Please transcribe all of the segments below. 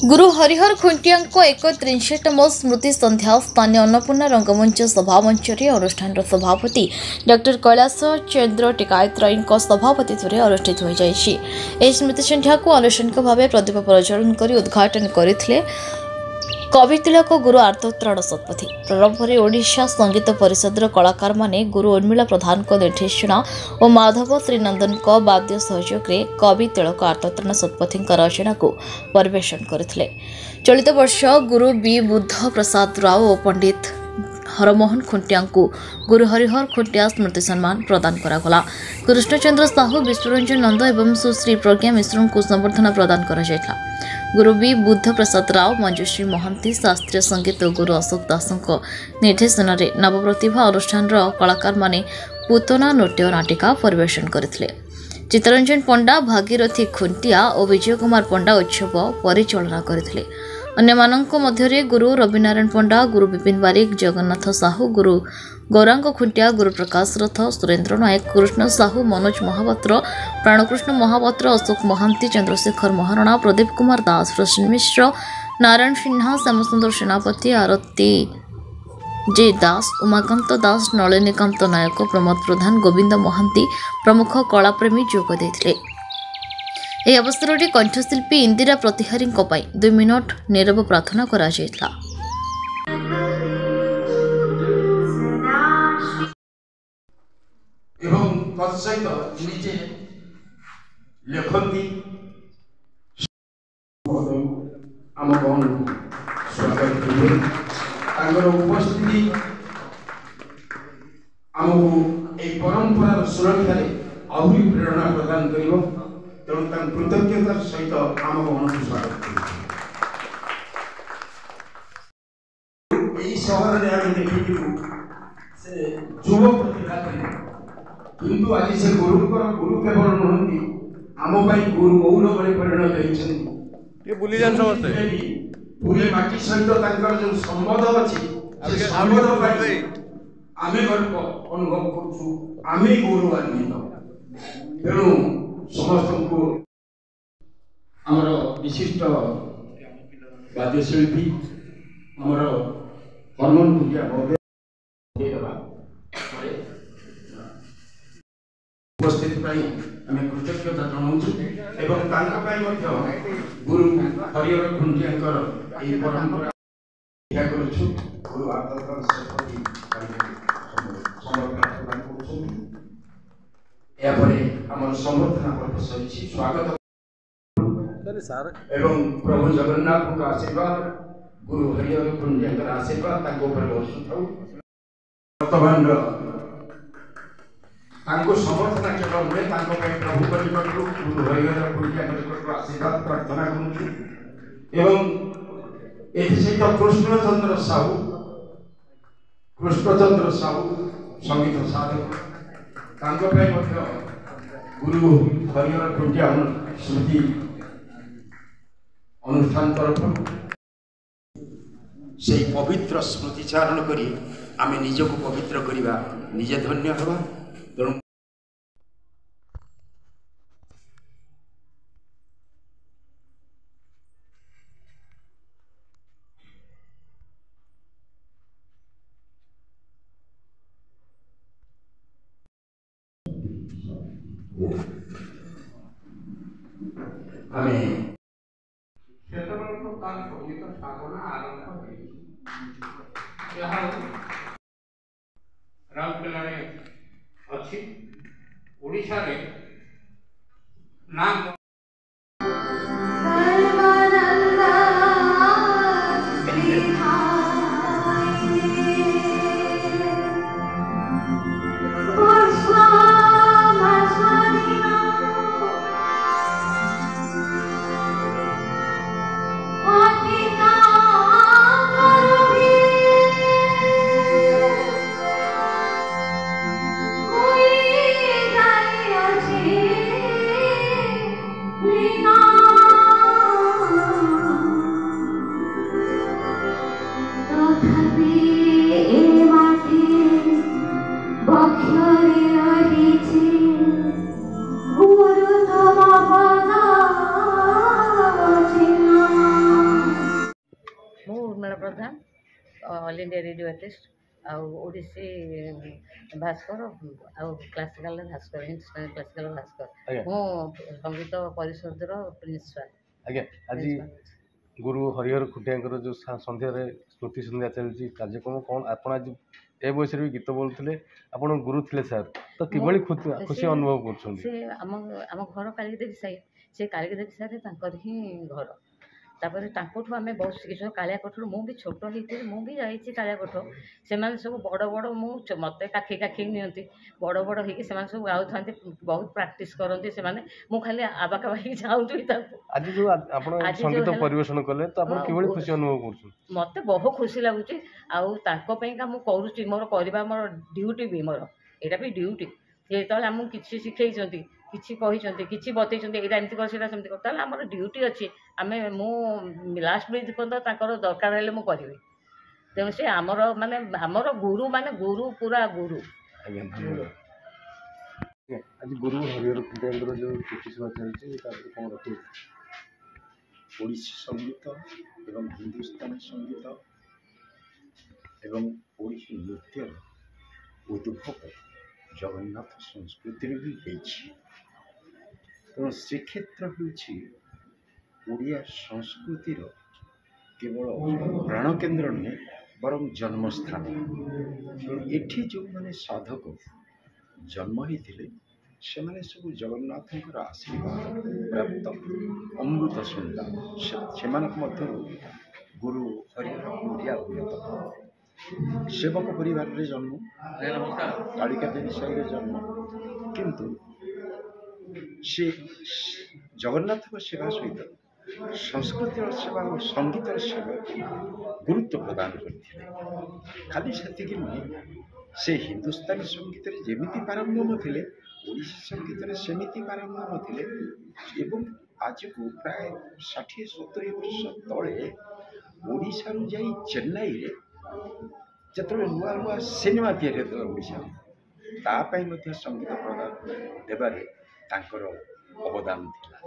गुरु हरिहर खुंटिया 61तम स्मृति संध्या स्थानीय अन्नपूर्णा रंगमंच सभामंच अनुष्ठान सभापति डॉक्टर कैलाश चंद्र टिकायतराय सभापतित्व में अनुष्ठित हो जाए। स्मृति संध्या को आनुष्ठानिक भाव प्रदीप प्रज्वलन कर उद्घाटन करते कवि तिलक गुरु आर्तत्राण शतपथी प्रारंभ में ओडिशा संगीत परिषद कलाकार माने गुरु उर्मिला प्रधान निर्देशना और माधव श्रीनंदन वाद्य सहयोग में कवि तिलक आर्तत्राण शतपथी रचना को परिवेशन करथिले। चलित वर्ष गुरु बी बुद्ध प्रसाद राव और पंडित हरमोहन खुंटिया को गुरु हरिहर खुंटिया स्मृति सम्मान प्रदान करागला। कृष्णचंद्र साहू विश्वरंजन नंद एवं सुश्री प्रज्ञा मिश्र को संबर्धना प्रदान करा जायथा। गुरु बी बुद्ध प्रसाद राव मंजुश्री महंती शास्त्रीय संगीत और गुरु अशोक दास निर्देशन में नवप्रतिभा अनुष्ठान कलाकार माने पूतना नृत्य नाटिका परिवेशन करथिले। चित्तरंजन पंडा भागीरथी खुंटिया और विजय कुमार पंडा उत्सव परिचालना करथिले। अन्यमानंक मध्यरे गुरु रविनारायण पंडा, गुरु विपिन बारिक, जगन्नाथ साहू, गुरु गौरांग खुंटिया, गुरु प्रकाश रथ, सुरेन्द्र नायक, कृष्ण साहू, मनोज महापात्र, प्राणकृष्ण महापात्र, अशोक महांती, चंद्रशेखर महारणा, प्रदीप कुमार दास, प्रसन्न मिश्र, नारायण सिन्हा, श्यामसुंदर सेनापति, आरती जे दास, उमाकांत दास, नलिनीकांत नायक, प्रमोद प्रधान, गोविंद महांती प्रमुख कलाप्रेमी जोग देथिले। ଏହି ଅବସରରେ କଣ୍ଠଶିଳ୍ପୀ ଇନ୍ଦିରା ପ୍ରତିହାରୀଙ୍କ ପାଇଁ 2 ମିନିଟ୍ ନିରବ ପ୍ରାର୍ଥନା କରାଯାଇଥିଲା। ଏବଂ ତତ୍ସହିତ ନିଜେ ଲେଖନ୍ତି ଆମ ଗଣକୁ ସ୍ୱାଗତ କରିବେ। ତାଙ୍କର ଉପସ୍ଥିତି ଆମକୁ ଏହି ପରମ୍ପରାର ସୁରକ୍ଷାରେ ଆହୁରି ପ୍ରେରଣା ପ୍ରଦାନ କରିବ। ତେଣୁ ତାଙ୍କ କୃତଜ୍ଞତାର ସହିତ ଆମ ଗଣକୁ ସ୍ୱାଗତ କରିବେ। ଏହି ସହରରେ ଆମେ ଦେଖିଥିଲୁ ସେ ଯୁବ ପ୍ରତିଭା ଥିଲେ, କିନ୍ତୁ ଆଜି ସେ ଗୁରୁଙ୍କର ଗୁରୁ କେବଳ ନୁହନ୍ତି, ଆମ ପାଇଁ ଗୁରୁ ମୌନ ଭଳି ପରିଣତ ହେଇଛନ୍ତି। ପୁରୀ ମାଟି ସହିତ ତାଙ୍କର ଯେଉଁ ସମ୍ବନ୍ଧ ଅଛି, ସେ ସମ୍ବନ୍ଧ ପାଇଁ ଆମେ ଗର୍ବ ଅନୁଭବ କରୁଛୁ, ଆମେ ଗୌରବାନ୍ୱିତ। ତେଣୁ ସମସ୍ତଙ୍କୁ ଆମର ବିଶିଷ୍ଟ ବାଦ୍ୟଶିଳ୍ପୀ ଆମର ହରମୋହନ ଖୁଣ୍ଟିଆ ଉପସ୍ଥିତି ପାଇଁ ଆମେ କୃତଜ୍ଞତା ଜଣାଉଛୁ ଏବଂ ତାଙ୍କ ପାଇଁ ମଧ୍ୟ ଗୁରୁ ହରିହର ଖୁଣ୍ଟିଆଙ୍କର ଏହି ପରମ୍ପରା କରୁଛୁ। ଗୁରୁ ଆର୍ତତ୍ରାଣ ଶତପଥୀ ସମର୍ପଣ ପ୍ରଦାନ କରୁଛନ୍ତି। ଏହାପରେ ଆମର ସମ୍ବର୍ଦ୍ଧନା ପର୍ବ ସରିଛି। ସ୍ୱାଗତ ଏବଂ ପ୍ରଭୁ ଜଗନ୍ନାଥଙ୍କ ଆଶୀର୍ବାଦ, ଗୁରୁ ହରିହର ଖୁଣ୍ଟିଆଙ୍କର ଆଶୀର୍ବାଦ ତାଙ୍କ ଉପରେ ବର୍ଷୁଥାଉ। ବର୍ତ୍ତମାନର ତାଙ୍କୁ ସମ୍ବର୍ଦ୍ଧନା କେବଳ ନୁହେଁ, ତାଙ୍କ ପାଇଁ ପ୍ରଭୁଙ୍କ ନିକଟରୁ ଗୁରୁ ହରିହର ଖୁଣ୍ଟିଆଙ୍କ ନିକଟରୁ ଆଶୀର୍ବାଦ ପ୍ରାର୍ଥନା କରୁଛୁ। ଏବଂ ଏଥିସହିତ କୃଷ୍ଣଚନ୍ଦ୍ର ସାହୁ ସଙ୍ଗୀତ ସାଧକ, ତାଙ୍କ ପାଇଁ ମଧ୍ୟ ଗୁରୁ ହରିହର ଖୁଣ୍ଟିଆ ସ୍ମୃତି ଅନୁଷ୍ଠାନ ତରଫରୁ ସେହି ପବିତ୍ର ସ୍ମୃତି ଚାରଣ କରି ଆମେ ନିଜକୁ ପବିତ୍ର କରିବା, ନିଜେ ଧନ୍ୟ ହେବା। ତେଣୁ ଆମେ ସେତେବେଳକୁ ତାର ସଙ୍ଗୀତ ସାଧନା ଆରମ୍ଭ ହୋଇଛି। ଏହା ରାଉରକେଲାରେ ଅଛି। ଓଡ଼ିଶାରେ ନାମ Urmila Pradhan All India Radio artist Odissi भास्कर क्लासिकल भास्कर हिंदुस्तानी क्लासिकल भास्कर मो संगीत परिषद प्रिंसिपाल। आज्ञा आज गुरु हरिहर खुंटिया जो संध्यार स्मृति संध्या चलती कार्यक्रम कौन आप आज ए बयस भी गीत बोलते आप गुरु थे सर तो किभली खुशी अनुभव कर घर कालीदेवी साई से कालीदेवी साई ही घर तापर तांकोठु आमे बहुत शिखिछु कालियाकोठु मु भी छोट होइते मु भी जाइछि कालियाकोठ से सब बड़ बड़ मु मते काखी काखी नियंती बड़ बड़ होइके से सब गाउथांती बहुत प्रैक्टिस करंती से मु खाली आबाका भाई जाउथि ताको आज जो आपण संगीत परिवेशन कले तो आपण किभली खुशी अनुभव करछु मते बहुत खुशी लागुछि आउ ताको पई का मु करूछि मोर करबा मोर ड्यूटी भी मोर एटा भी ड्यूटी जे तले हम किछि सिखैछंती किछि कहिछंती किछि बतैछंती एटा एमति कर सेटा सेमति कर ताले हमर ड्यूटी अछि आमे मु लास्ट ब्रिज पर्यंत ताकर दरकार हेले मु करिवे तेणु से आमर माने आमर गुरु पूरा गुरु। आज गुरु हरिहर खुंटिया जो किछि सेवा चलछि तापर कोन रखु ओडिसी संगीत एवं हिंदुस्तानी संगीत एवं ओडिसी नृत्य उद्भव जगन्नाथ संस्कृति भी होइछि तेणु श्रीक्षेत्र होड़िया संस्कृतिर केवल प्राणकेन्द्र नुहे बरं जन्मस्थान एठी जो माने साधक जन्म होते से माने सब जगन्नाथ आशीर्वाद प्राप्त अमृत सन्तान से गुरु हरिहर खुंटिया अन्यतम सेवक परिवार रे जन्म कालिका देवी साई जन्म किंतु से जगन्नाथ सेवा सहित संस्कृतिर सेवा और संगीतर सेवा गुरुत्व प्रदान करते खाली से नुहे से हिंदुस्तानी संगीत जमी पारंगम थे ओडिसी संगीत सेमती पारंगम थे एवं आज को प्राय 60-70 वर्ष तले ओडिशा जाई चेन्नई रे जत नुआ नुआ सिनेमा तैयारी ओडिशा तापाई संगीत प्रदान देवारे तांकर अवदान थिला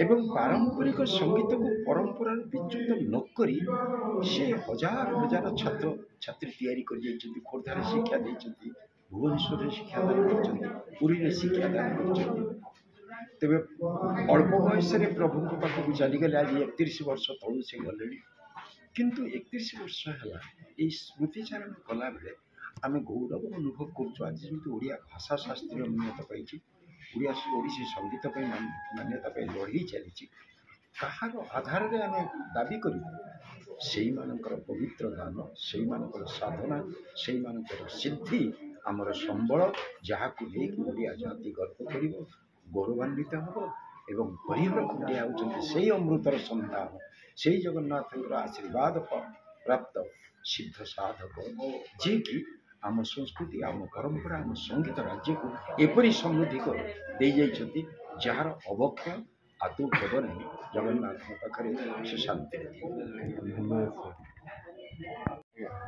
एवं पारंपरिक संगीत को परंपरा विच्युत नकरी से हजार हजार छात्र छात्री तैयारी कर खोर्धार शिक्षा देती भुवनेश्वर शिक्षा दान कर पुरी शिक्षा दान कर तेरे अल्प बयस प्रभु पाखक चलीगले आज 31 वर्ष तलू से गले किंतु 31 वर्ष है ये स्मृतिचारण कला बेले आम गौरव अनुभव करिया भाषा शास्त्री मान्यता पाई ओडिसी संगीत मान्यता लड़े चली कहार आधार में आम दाबी कर पवित्र दान से साधना से सिद्धि आमर संबल जहाँ को लेकिन ओडिया जाति गर्व कर गौरवान्वित हम एवं हरिहर खुंटिया होती अमृतर सन्तान से जगन्नाथ आशीर्वाद प्राप्त सिद्ध साधक जी की आम संस्कृति आम परंपरा आम संगीत राज्य को एपरी समृद्धि को दे जाइछंती जार अवक्षय आदौ हेब नहीं जगन्नाथ पाखे से शांति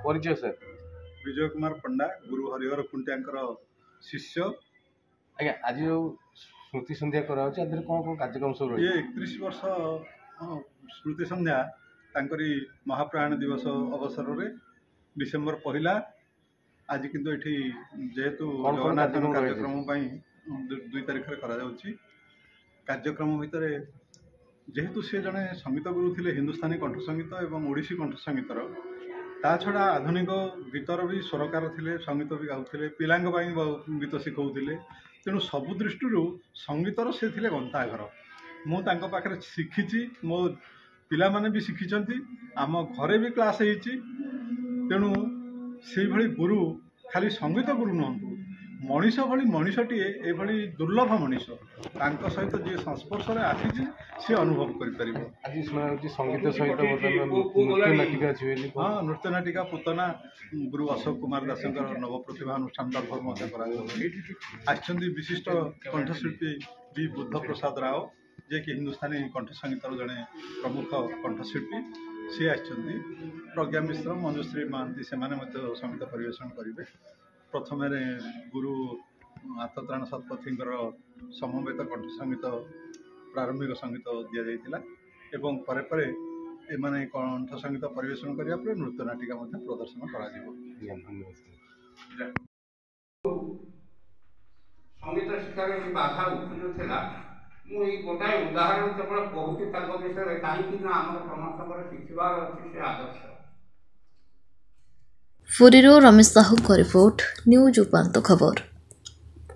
परिचय सर विजय कुमार पंडा गुरु हरिहर खुंटिया शिष्य आज्ञा आज जो स्मृति संध्या करा कौन कौन कार्यक्रम सब ये 31 वर्ष स्मृति संध्या तांकरी महाप्राण दिवस अवसर में डिसेम्बर 1 आज किंतु एठी जेहेतु जगन्नाथ कार्यक्रम 2 तारिख करा कार्यक्रम भितर जेहेतु सी जड़े संगीत गुरु थे हिंदुस्तानी कंठ संगीत और ओडिसी कंठ संगीतर ता छड़ा आधुनिक गीतर भी स्वरकार थे संगीत भी गाँव पिला गीत शिखाऊे तेणु सबु दृष्टि संगीतर से थे गंताघर मुझे शिखी मो पिला माने भी शिखी आम घरे भी क्लास तेणु से भली गुरु खाली संगीत गुरु नुहतु मनीष भली मनीषटी ये दुर्लभ मनीष सहित जी संस्पर्श में आसी सी अनुभव कर संगीत सहित हाँ नृत्य नाटिका पूतना गुरु अशोक कुमार दास नव प्रतिभा अनुष्ठान तरफ विशिष्ट कंठशिल्पी बी बुद्ध प्रसाद राव जे कि हिंदुस्तानी कंठ संगीतर जड़े प्रमुख कंठशिल्पी सी प्रज्ञा मिश्र मंजुश्री महांती से संगीत परिवेशन करेंगे प्रथम गुरु आत्मत्राण शतपथी समवेत कंठ संगीत प्रारंभिक संगीत दि जाइए एवं परे एमाने कंठ संगीत परिवेशन करिया पर नृत्य नाटिका मध्ये प्रदर्शन करा जिवो। संगीत शिक्षार बाधा उठुला मुझे गोटाए उदाहरण केवल कहूँ विषय कहीं आम समस्त शिखबार अच्छी से आदर्श। पुरीरो रमेश साहू को रिपोर्ट न्यूज उपांत खबर।